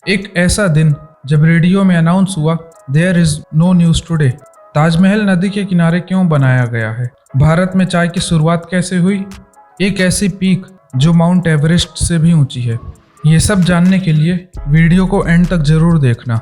एक ऐसा दिन जब रेडियो में अनाउंस हुआ, there is no news today. Taj Mahal नदी के किनारे क्यों बनाया गया है? भारत में चाय की शुरुआत कैसे हुई? एक ऐसी पीक जो माउंट एवरेस्ट से भी ऊंची है। ये सब जानने के लिए वीडियो को एंड तक जरूर देखना।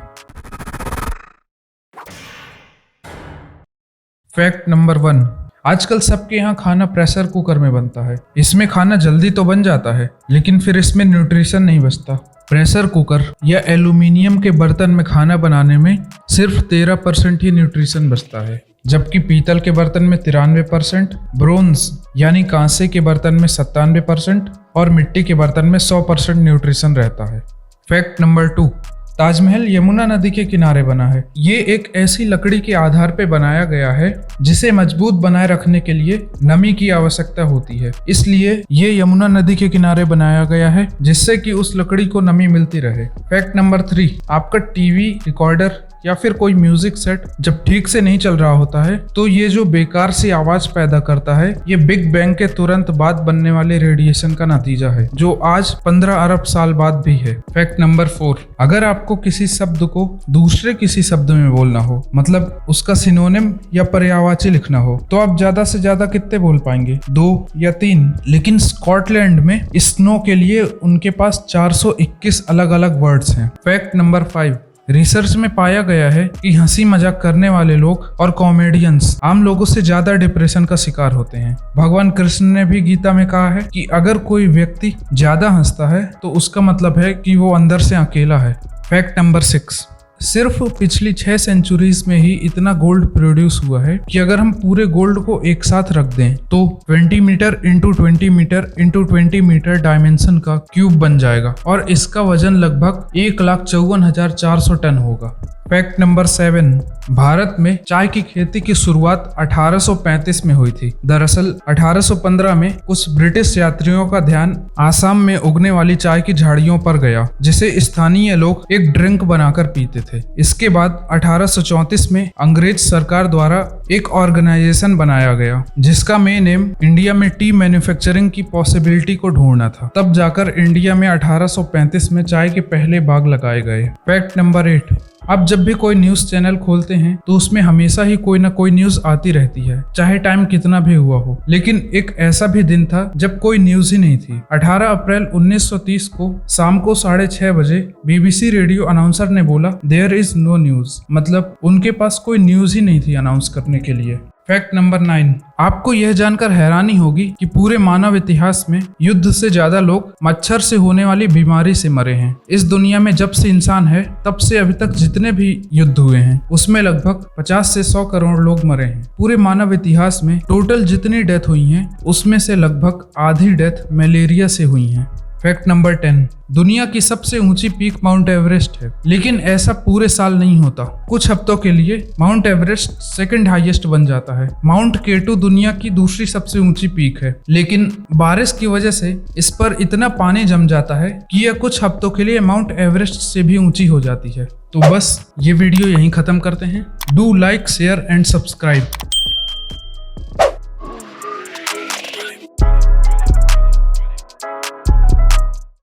फैक्ट नंबर 1, आजकल सबके यहाँ खाना प्रेशर कुकर में बनता है। इसमें खाना जल्दी तो बन जाता है, लेकिन फिर इसमें न्यूट्रिशन नहीं बचता। प्रेशर कुकर या एल्यूमिनियम के बर्तन में खाना बनाने में सिर्फ 13% ही न्यूट्रिशन बचता है, जबकि पीतल के बर्तन में 93%, ब्रोंज यानी कांसे के बर्तन में 97% और मिट्टी के बर्तन में 100% न्यूट्रिशन रहता है। फैक्ट नंबर 2, ताजमहल यमुना नदी के किनारे बना है। ये एक ऐसी लकड़ी के आधार पर बनाया गया है जिसे मजबूत बनाए रखने के लिए नमी की आवश्यकता होती है। इसलिए ये यमुना नदी के किनारे बनाया गया है, जिससे कि उस लकड़ी को नमी मिलती रहे। फैक्ट नंबर 3, आपका टीवी, रिकॉर्डर या फिर कोई म्यूजिक सेट जब ठीक से नहीं चल रहा होता है तो ये जो बेकार सी आवाज पैदा करता है, ये बिग बैंग के तुरंत बाद बनने वाले रेडिएशन का नतीजा है, जो आज 15 अरब साल बाद भी है। फैक्ट नंबर 4, अगर आपको किसी शब्द को दूसरे किसी शब्द में बोलना हो, मतलब उसका सिनोनिम या पर्यायवाची लिखना हो, तो आप ज्यादा से ज्यादा कितने बोल पाएंगे? 2 या 3। लेकिन स्कॉटलैंड में स्नो के लिए उनके पास 421 अलग अलग वर्ड्स हैं। फैक्ट नंबर 5, रिसर्च में पाया गया है कि हंसी मजाक करने वाले लोग और कॉमेडियंस आम लोगों से ज्यादा डिप्रेशन का शिकार होते हैं। भगवान कृष्ण ने भी गीता में कहा है कि अगर कोई व्यक्ति ज्यादा हंसता है तो उसका मतलब है कि वो अंदर से अकेला है। फैक्ट नंबर 6, सिर्फ पिछली 6 सेंचुरीज में ही इतना गोल्ड प्रोड्यूस हुआ है कि अगर हम पूरे गोल्ड को एक साथ रख दें तो 20 metre into 20 metre into 20 metre dimension का क्यूब बन जाएगा और इसका वजन लगभग 1,54,400 टन होगा। फैक्ट नंबर 7, भारत में चाय की खेती की शुरुआत 1835 में हुई थी। दरअसल 1815 में कुछ ब्रिटिश यात्रियों का ध्यान आसाम में उगने वाली चाय की झाड़ियों पर गया, जिसे स्थानीय लोग एक ड्रिंक बनाकर पीते थे। इसके बाद 1834 में अंग्रेज सरकार द्वारा एक ऑर्गेनाइजेशन बनाया गया, जिसका मेन एम इंडिया में टी मैन्युफैक्चरिंग की पॉसिबिलिटी को ढूंढना था। तब जाकर इंडिया में 1835 में चाय के पहले बाग लगाए गए। फैक्ट नंबर 8, आप जब भी कोई न्यूज चैनल खोलते हैं तो उसमें हमेशा ही कोई ना कोई न्यूज आती रहती है, चाहे टाइम कितना भी हुआ हो। लेकिन एक ऐसा भी दिन था जब कोई न्यूज ही नहीं थी। 18 अप्रैल 1930 को शाम को 6:30 बजे बीबीसी रेडियो अनाउंसर ने बोला, देयर इज नो न्यूज, मतलब उनके पास कोई न्यूज ही नहीं थी अनाउंस करने के लिए। फैक्ट नंबर 9, आपको यह जानकर हैरानी होगी कि पूरे मानव इतिहास में युद्ध से ज्यादा लोग मच्छर से होने वाली बीमारी से मरे हैं। इस दुनिया में जब से इंसान है तब से अभी तक जितने भी युद्ध हुए हैं उसमें लगभग 50 से 100 करोड़ लोग मरे हैं। पूरे मानव इतिहास में टोटल जितनी डेथ हुई हैं उसमें से लगभग आधी डेथ मलेरिया से हुई हैं। फैक्ट नंबर 10, दुनिया की सबसे ऊंची पीक माउंट एवरेस्ट है, लेकिन ऐसा पूरे साल नहीं होता। कुछ हफ्तों के लिए माउंट एवरेस्ट सेकंड हाईएस्ट बन जाता है। माउंट केटू दुनिया की दूसरी सबसे ऊंची पीक है, लेकिन बारिश की वजह से इस पर इतना पानी जम जाता है कि यह कुछ हफ्तों के लिए माउंट एवरेस्ट से भी ऊंची हो जाती है। तो बस ये वीडियो यहीं खत्म करते हैं। Do like, share and subscribe.